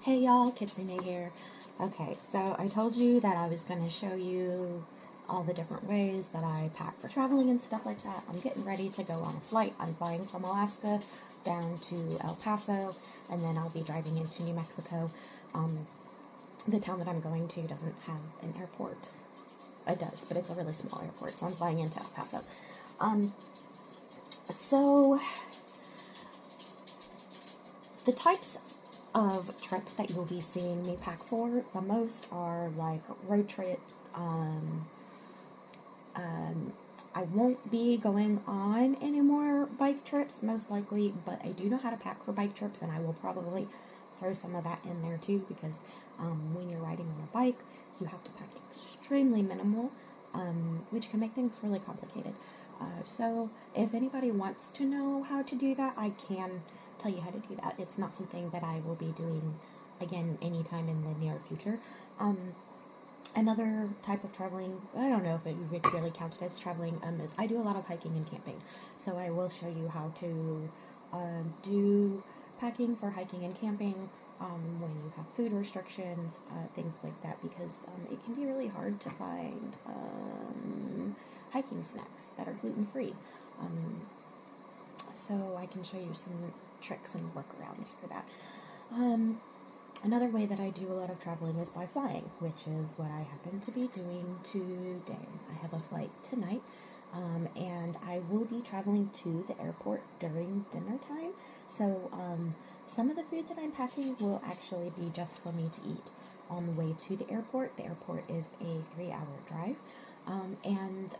Hey y'all, Kitsune here. Okay, so I told you that I was going to show you all the different ways that I pack for traveling and stuff like that. I'm getting ready to go on a flight. I'm flying from Alaska down to El Paso, and then I'll be driving into New Mexico. The town that I'm going to doesn't have an airport. It does, but it's a really small airport, so I'm flying into El Paso. So the types of trips that you'll be seeing me pack for the most are like road trips. I won't be going on any more bike trips, most likely, but I do know how to pack for bike trips, and I will probably throw some of that in there too, because when you're riding on a bike, you have to pack extremely minimal, which can make things really complicated. So if anybody wants to know how to do that, I can tell you how to do that. It's not something that I will be doing again anytime in the near future. Another type of traveling, I don't know if it would really count it as traveling, is I do a lot of hiking and camping. So I will show you how to do packing for hiking and camping when you have food restrictions, things like that, because it can be really hard to find hiking snacks that are gluten-free. So I can show you some tricks and workarounds for that. Another way that I do a lot of traveling is by flying, which is what I happen to be doing today. I have a flight tonight, and I will be traveling to the airport during dinner time. So some of the food that I'm packing will actually be just for me to eat on the way to the airport. The airport is a 3-hour drive, and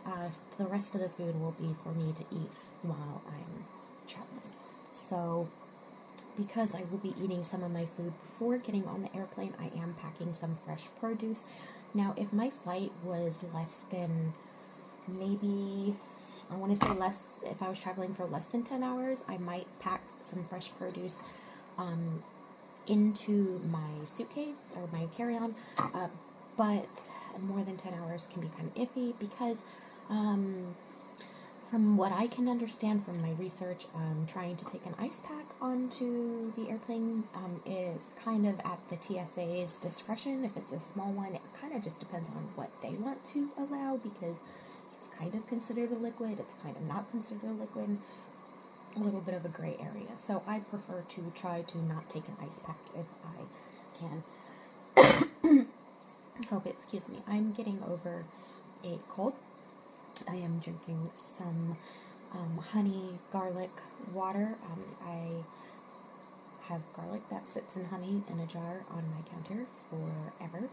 the rest of the food will be for me to eat while I'm traveling. So because I will be eating some of my food before getting on the airplane, I am packing some fresh produce. Now, if my flight was less than, maybe, I want to say less, if I was traveling for less than 10 hours, I might pack some fresh produce into my suitcase or my carry-on, but more than 10 hours can be kind of iffy because from what I can understand from my research, trying to take an ice pack onto the airplane is kind of at the TSA's discretion. If it's a small one, it kind of just depends on what they want to allow, because it's kind of considered a liquid, it's kind of not considered a liquid, a little bit of a gray area. So I prefer to try to not take an ice pack if I can. Hope, excuse me, I'm getting over a cold. I am drinking some honey garlic water. I have garlic that sits in honey in a jar on my counter forever,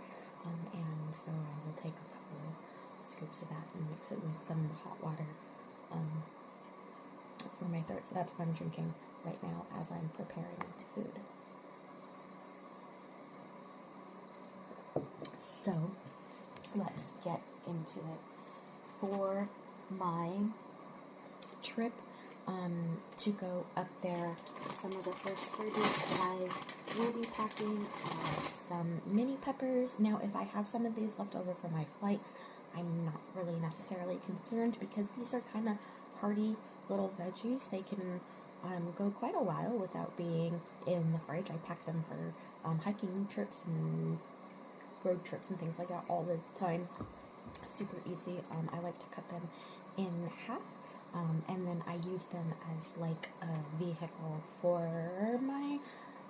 and so I will take a couple scoops of that and mix it with some hot water for my throat. So that's what I'm drinking right now as I'm preparing the food. So let's get into it. For my trip to go up there, some of the first produce that I will be packing are some mini peppers. Now, if I have some of these left over for my flight, I'm not really necessarily concerned, because these are kind of hearty little veggies. They can go quite a while without being in the fridge. I pack them for hiking trips and road trips and things like that all the time. Super easy. I like to cut them in half, and then I use them as like a vehicle for my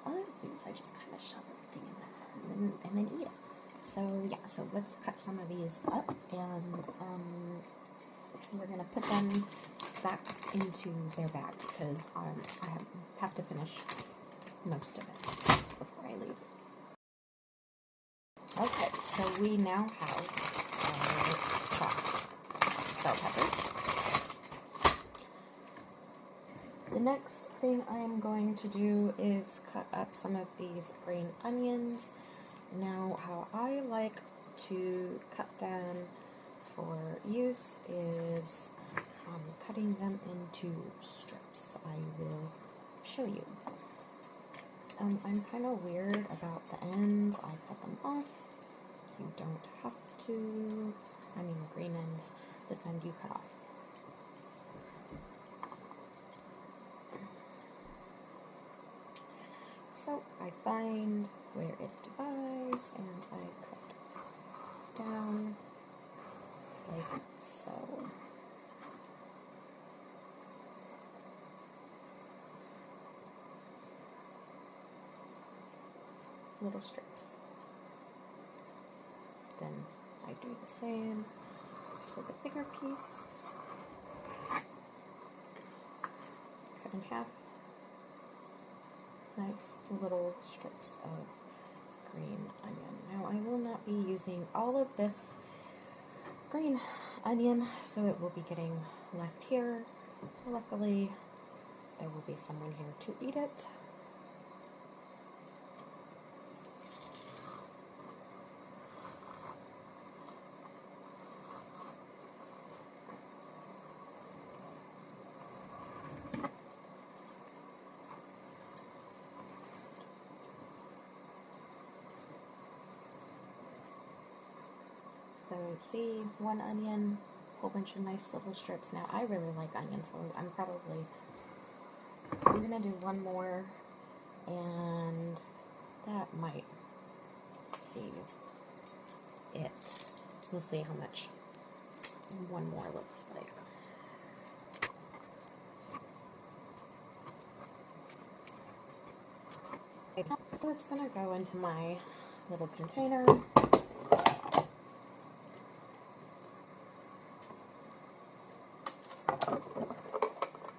other foods. I just kind of shove everything in there and then eat it. So yeah, so let's cut some of these up, and we're gonna put them back into their bag, because I have to finish most of it before I leave. Okay, so we now have chopped bell peppers. The next thing I am going to do is cut up some of these green onions. Now, how I like to cut them for use is cutting them into strips. I will show you. I'm kind of weird about the ends. I cut them off. You don't have to. I mean, the green ends, this end you cut off. So I find, where So little strips. Then I do the same for the bigger piece. Cut in half. Nice little strips of green onion. Now I will not be using all of this green onion, so it will be getting left here. Luckily, there will be someone here to eat it. So see, one onion, a whole bunch of nice little strips. Now I really like onions, so I'm gonna do one more, and that might be it. We'll see how much one more looks like. So it's gonna go into my little container.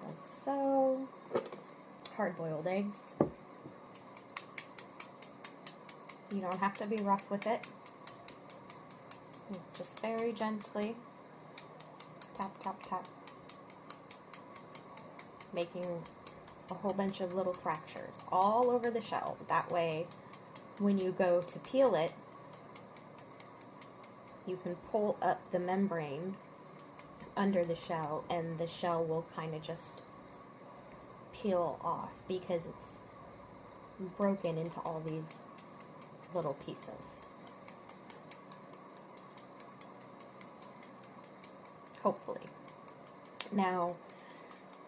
Like so. Hard-boiled eggs. You don't have to be rough with it. Just very gently tap, tap, tap, making a whole bunch of little fractures all over the shell. That way, when you go to peel it, you can pull up the membrane under the shell, and the shell will kind of just peel off because it's broken into all these little pieces. Hopefully. Now,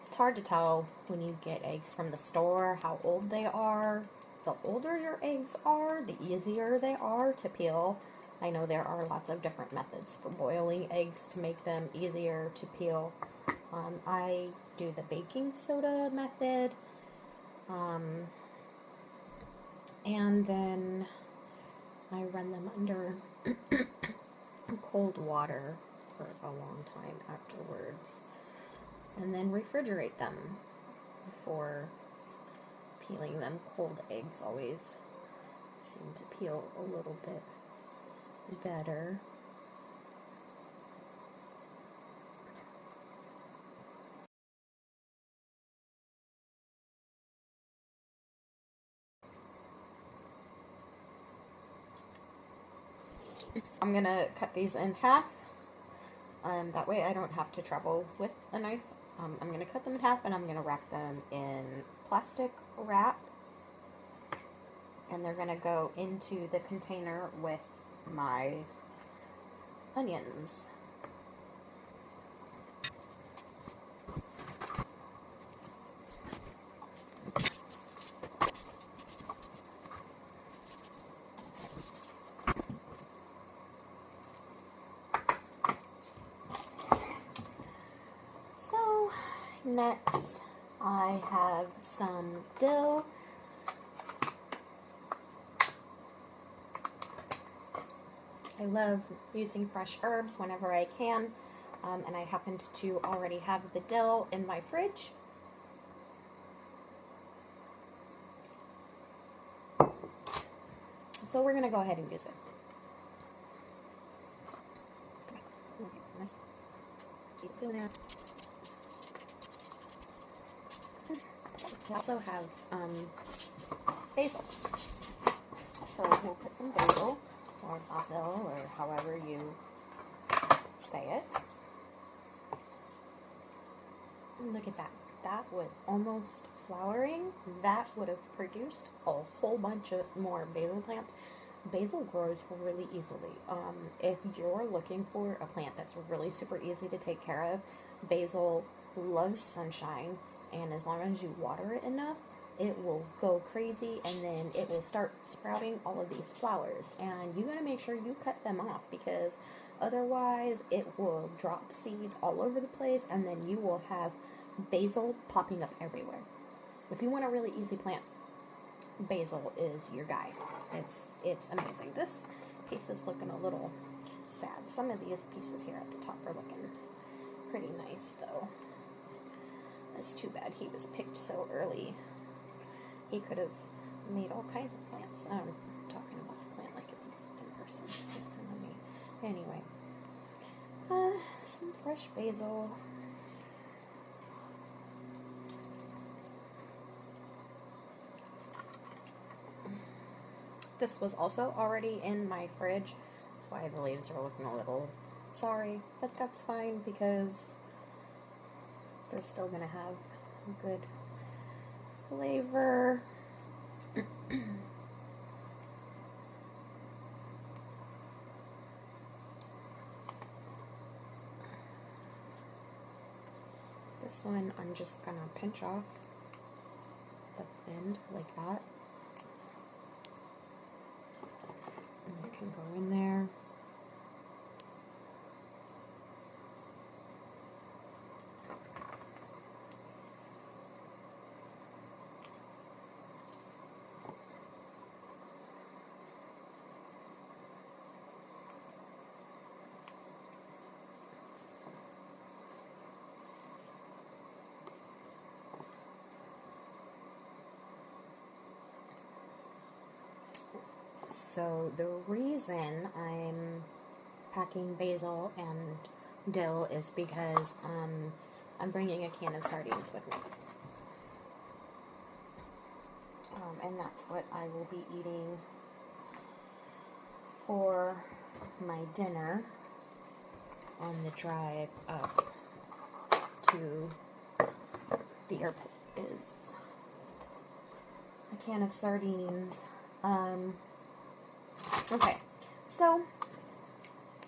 it's hard to tell when you get eggs from the store how old they are. The older your eggs are, the easier they are to peel. I know there are lots of different methods for boiling eggs to make them easier to peel. I do the baking soda method, and then I run them under cold water for a long time afterwards, and then refrigerate them before peeling them. Cold eggs always seem to peel a little bit better. I'm gonna cut these in half. That way I don't have to trouble with a knife. I'm gonna cut them in half, and I'm gonna wrap them in plastic wrap. And they're gonna go into the container with my onions. So next I have some dill. I love using fresh herbs whenever I can, and I happened to already have the dill in my fridge. So we're going to go ahead and use it. Still there. We also have basil. So we'll put some basil, or basil, or however you say it. And look at that. That was almost flowering. That would have produced a whole bunch of more basil plants. Basil grows really easily. If you're looking for a plant that's really super easy to take care of, basil loves sunshine, and as long as you water it enough, it will go crazy, and then it will start sprouting all of these flowers. And you gotta make sure you cut them off, because otherwise it will drop seeds all over the place, and then you will have basil popping up everywhere. If you want a really easy plant, basil is your guy. It's amazing. This piece is looking a little sad. Some of these pieces here at the top are looking pretty nice, though. It's too bad he was picked so early. He could have made all kinds of plants. I'm talking about the plant like it's a fucking person. Listen to me. Anyway, some fresh basil. This was also already in my fridge. That's why the leaves are looking a little sorry, but that's fine because they're still gonna have good flavor. This one I'm just gonna pinch off the end like that. And it can go in there. So the reason I'm packing basil and dill is because I'm bringing a can of sardines with me. And that's what I will be eating for my dinner on the drive up to the airport. Is a can of sardines. Okay, so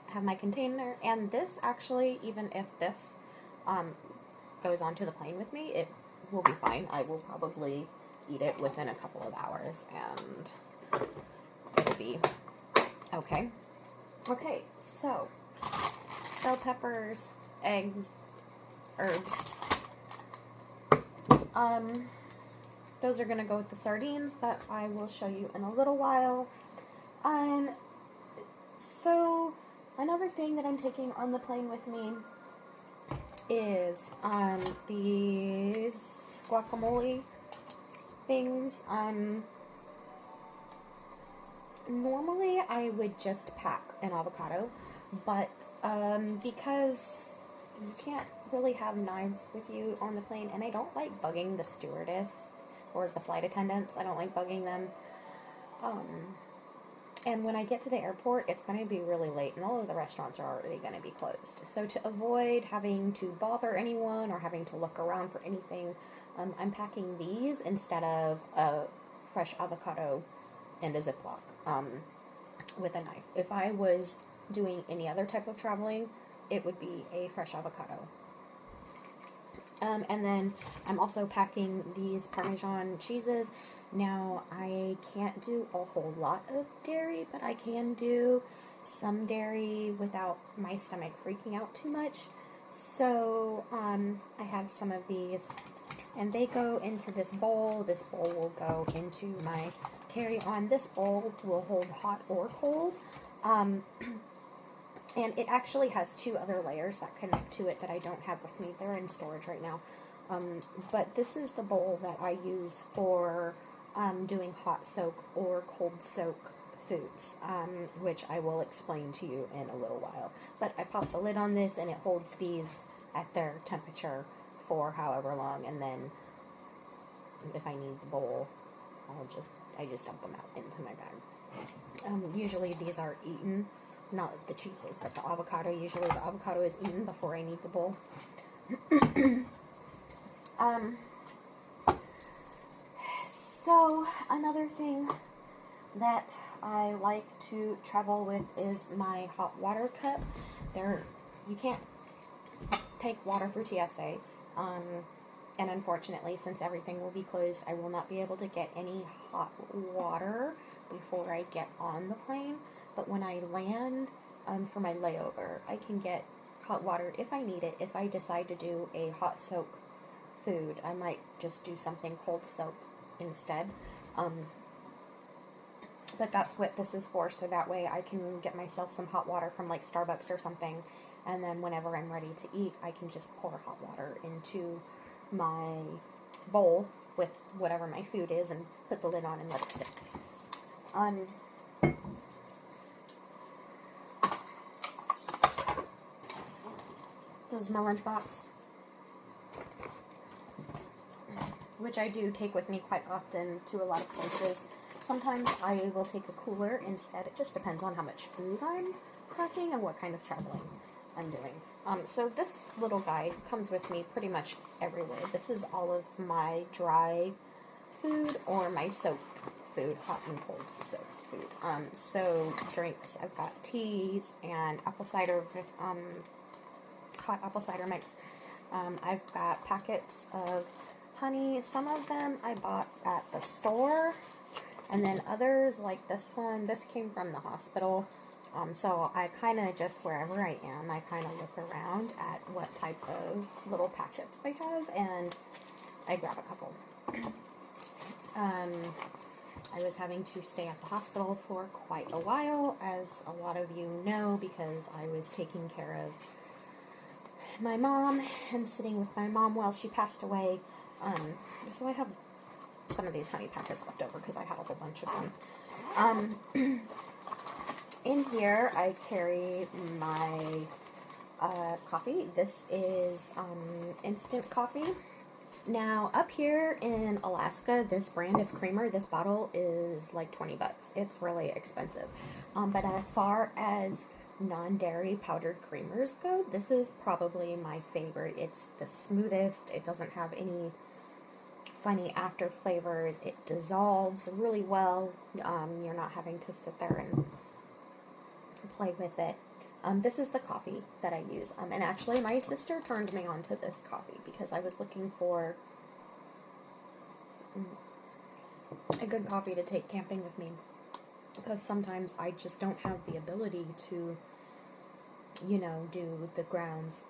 I have my container, and this actually, even if this goes onto the plane with me, it will be fine. I will probably eat it within a couple of hours, and it'll be okay. Okay, so bell peppers, eggs, herbs. Those are going to go with the sardines that I will show you in a little while. So another thing that I'm taking on the plane with me is these guacamole things. Normally I would just pack an avocado, but because you can't really have knives with you on the plane, and I don't like bugging the stewardess or the flight attendants. I don't like bugging them. And when I get to the airport, it's going to be really late, and all of the restaurants are already going to be closed. So to avoid having to bother anyone or having to look around for anything, I'm packing these instead of a fresh avocado and a Ziploc with a knife. If I was doing any other type of traveling, it would be a fresh avocado. And then I'm also packing these Parmesan cheeses. Now, I can't do a whole lot of dairy, but I can do some dairy without my stomach freaking out too much. So, I have some of these, and they go into this bowl. This bowl will go into my carry-on. This bowl will hold hot or cold. And it actually has two other layers that connect to it that I don't have with me. They're in storage right now. But this is the bowl that I use for doing hot soak or cold soak foods, which I will explain to you in a little while. But I pop the lid on this, and it holds these at their temperature for however long, and then if I need the bowl, I just dump them out into my bag. Usually these are eaten. Not the cheeses, but the avocado. Usually the avocado is eaten before I need the bowl. So another thing that I like to travel with is my hot water cup. You can't take water through TSA. And unfortunately, since everything will be closed, I will not be able to get any hot water before I get on the plane. But when I land for my layover, I can get hot water if I need it. If I decide to do a hot soak food, I might just do something cold soak instead. But that's what this is for, so that way I can get myself some hot water from like Starbucks or something, and then whenever I'm ready to eat, I can just pour hot water into my bowl with whatever my food is and put the lid on and let it sit. This is my lunchbox, which I do take with me quite often to a lot of places. Sometimes I will take a cooler instead. It just depends on how much food I'm packing and what kind of traveling I'm doing. So this little guide comes with me pretty much everywhere. This is all of my dry food or my soap food, hot and cold soap food. So drinks, I've got teas and apple cider, hot apple cider mix. I've got packets of honey. Some of them I bought at the store, and then others, like this one, this came from the hospital. So I kind of just, wherever I am, I kind of look around at what type of little packets they have, and I grab a couple. I was having to stay at the hospital for quite a while, as a lot of you know, because I was taking care of my mom and sitting with my mom while she passed away. So I have some of these honey packets left over because I had a whole bunch of them. In here, I carry my coffee. This is instant coffee. Now, up here in Alaska, this brand of creamer, this bottle is like 20 bucks. It's really expensive. But as far as non-dairy powdered creamers go, this is probably my favorite. It's the smoothest. It doesn't have any funny after flavors. It dissolves really well. You're not having to sit there and play with it. This is the coffee that I use. And actually, my sister turned me on to this coffee because I was looking for a good coffee to take camping with me. Because sometimes I just don't have the ability to, you know, do the grounds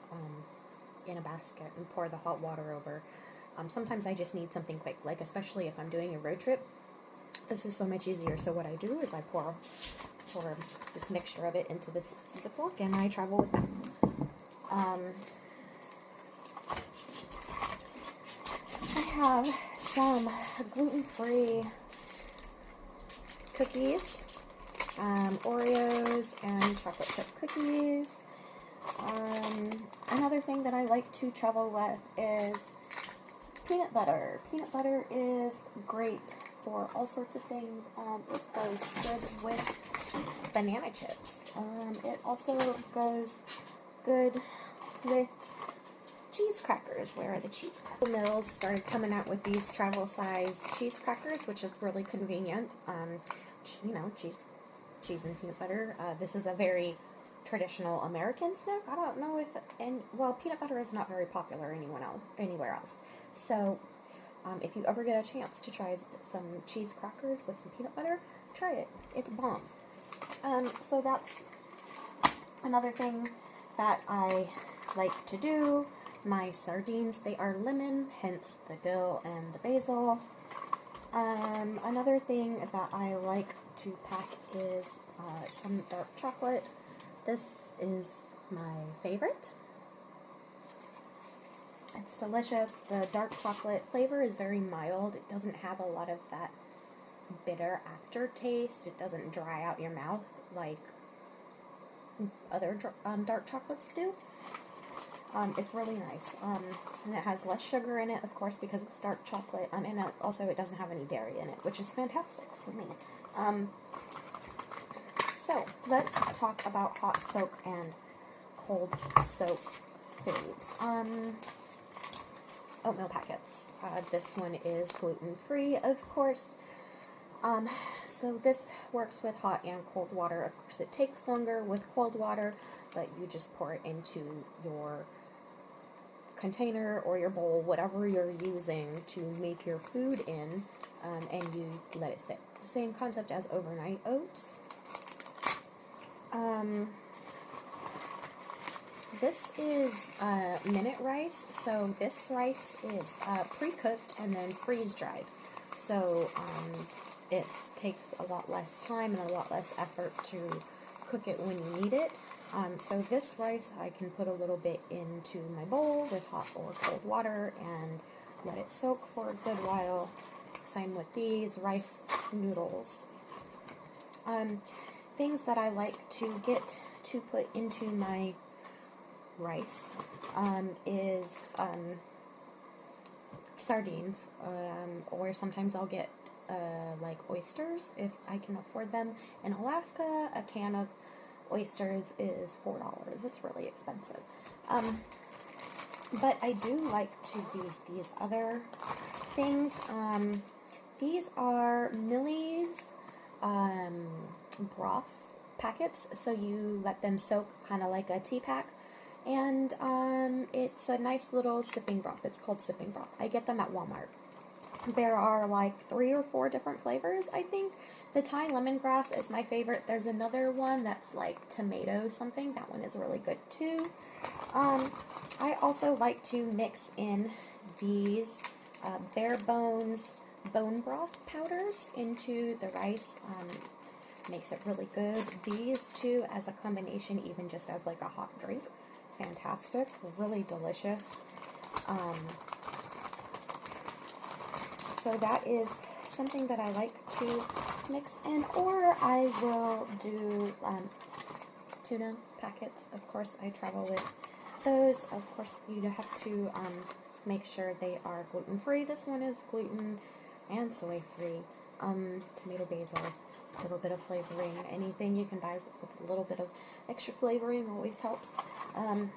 in a basket and pour the hot water over. Sometimes I just need something quick, like especially if I'm doing a road trip. This is so much easier. So what I do is I pour a mixture of it into this Ziploc, and I travel with that. I have some gluten-free cookies, Oreos and chocolate chip cookies. Another thing that I like to travel with is peanut butter. Peanut butter is great for all sorts of things. It goes good with banana chips. It also goes good with cheese crackers. Where are the cheese crackers? Mills started coming out with these travel size cheese crackers, which is really convenient. You know, cheese and peanut butter. This is a very traditional American snack. I don't know if, well, peanut butter is not very popular anywhere else. So, if you ever get a chance to try some cheese crackers with some peanut butter, try it. It's bomb. So that's another thing that I like to do. My sardines, they are lemon, hence the dill and the basil. Another thing that I like to pack is some dark chocolate. This is my favorite. It's delicious. The dark chocolate flavor is very mild. It doesn't have a lot of that bitter aftertaste. It doesn't dry out your mouth like other dark chocolates do. It's really nice. And it has less sugar in it, of course, because it's dark chocolate. And it doesn't have any dairy in it, which is fantastic for me. So, let's talk about hot soak and cold soak foods. Oatmeal packets. This one is gluten-free, of course. So this works with hot and cold water. Of course, it takes longer with cold water, but you just pour it into your container or your bowl, whatever you're using to make your food in, and you let it sit. Same concept as overnight oats. This is minute rice, so this rice is pre-cooked and then freeze-dried. So it takes a lot less time and a lot less effort to cook it when you need it. So this rice, I can put a little bit into my bowl with hot or cold water and let it soak for a good while. Same with these rice noodles. Things that I like to get to put into my rice is sardines, or sometimes I'll get like oysters if I can afford them. In Alaska, a can of oysters is $4. It's really expensive. But I do like to use these other things. These are Millie's broth packets, so you let them soak kind of like a tea pack. And it's a nice little sipping broth. It's called sipping broth. I get them at Walmart. There are like 3 or 4 different flavors, I think. The Thai lemongrass is my favorite. There's another one that's like tomato something. That one is really good too. I also like to mix in these bare bones bone broth powders into the rice. Makes it really good. These two as a combination, even just as like a hot drink. Fantastic, really delicious. So that is something that I like to mix in, or I will do tuna packets. Of course, I travel with those. Of course, you have to make sure they are gluten-free. This one is gluten and soy-free. Tomato basil, a little bit of flavoring. Anything you can buy with a little bit of extra flavoring always helps. And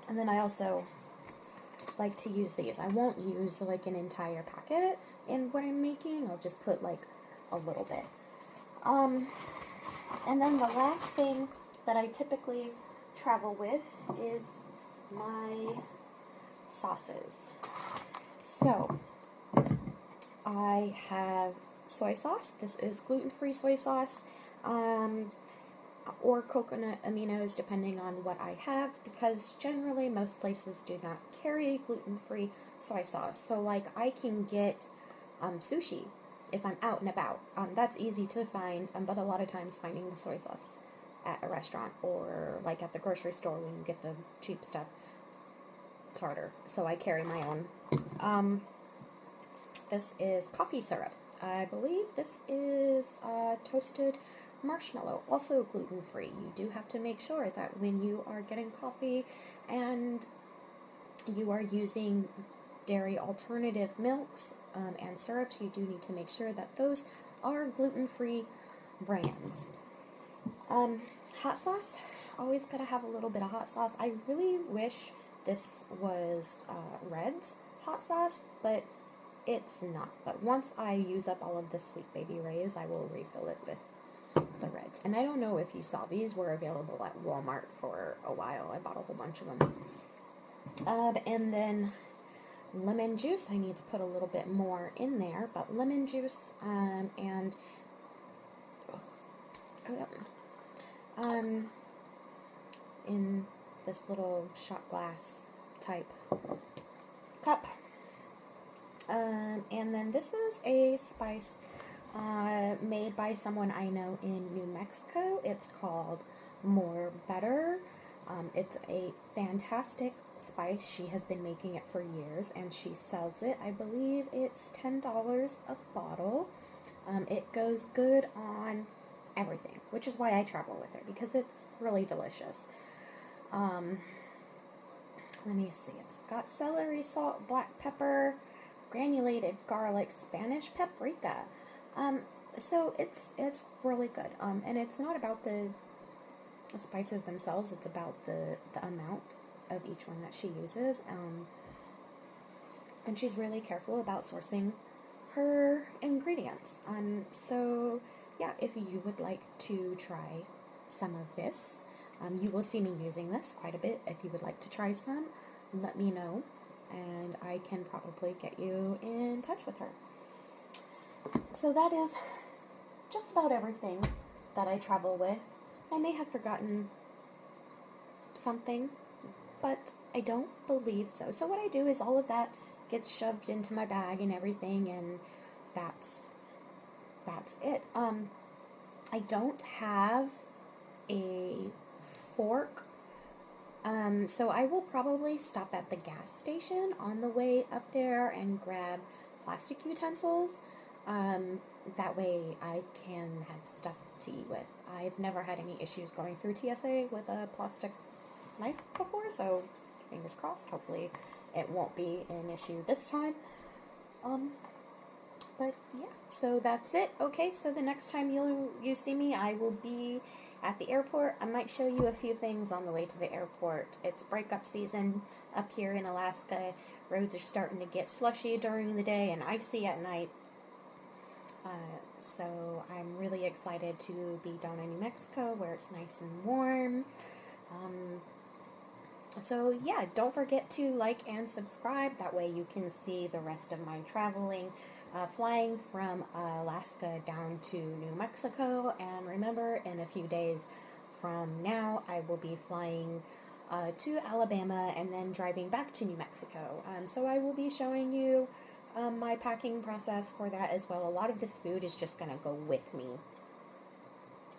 then I also like to use these. I won't use like an entire packet in what I'm making. I'll just put like a little bit. And then the last thing that I typically travel with is my sauces. So I have soy sauce. This is gluten-free soy sauce. Or coconut aminos, depending on what I have, because generally most places do not carry gluten-free soy sauce. So like I can get sushi if I'm out and about. That's easy to find, but a lot of times finding the soy sauce at a restaurant or like at the grocery store when you get the cheap stuff, it's harder. So I carry my own. This is coffee syrup. I believe this is toasted marshmallow, also gluten-free. You do have to make sure that when you are getting coffee and you are using dairy alternative milks and syrups, you do need to make sure that those are gluten-free brands. Hot sauce, always gotta have a little bit of hot sauce. I really wish this was Red's hot sauce, but it's not. But once I use up all of the Sweet Baby Ray's, I will refill it with the Reds. And I don't know if you saw, these were available at Walmart for a while. I bought a whole bunch of them. And then lemon juice. I need to put a little bit more in there, but lemon juice and in this little shot glass type cup. And then this is a spice made by someone I know in New Mexico. It's called More Better. It's a fantastic spice. She has been making it for years, and she sells it. I believe it's $10 a bottle. It goes good on everything, which is why I travel with it, because it's really delicious. Let me see. It's got celery, salt, black pepper, granulated garlic, Spanish paprika. So it's really good. And it's not about the spices themselves, it's about the amount of each one that she uses. And she's really careful about sourcing her ingredients. So yeah, if you would like to try some of this, you will see me using this quite a bit. If you would like to try some, let me know, and I can probably get you in touch with her. So that is just about everything that I travel with. I may have forgotten something, but I don't believe so. So what I do is all of that gets shoved into my bag and everything, and that's it. I don't have a fork, so I will probably stop at the gas station on the way up there and grab plastic utensils. That way I can have stuff to eat with. I've never had any issues going through TSA with a plastic knife before, so fingers crossed. Hopefully it won't be an issue this time. But yeah, so that's it. Okay, so the next time you see me, I will be at the airport. I might show you a few things on the way to the airport. It's breakup season up here in Alaska. Roads are starting to get slushy during the day and icy at night. So I'm really excited to be down in New Mexico where it's nice and warm. So yeah, don't forget to like and subscribe. That way you can see the rest of my traveling, flying from Alaska down to New Mexico. And remember, in a few days from now, I will be flying to Alabama and then driving back to New Mexico. So I will be showing you my packing process for that as well. A lot of this food is just going to go with me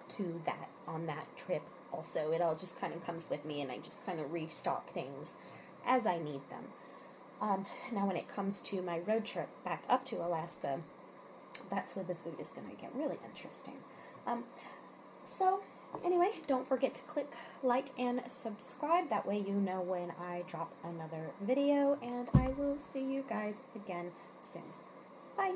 to that, on that trip also. It all just kind of comes with me, and I just kind of restock things as I need them. Now when it comes to my road trip back up to Alaska, that's where the food is going to get really interesting. So anyway, don't forget to click like and subscribe. That way you know when I drop another video, and I will see you guys again soon. Bye!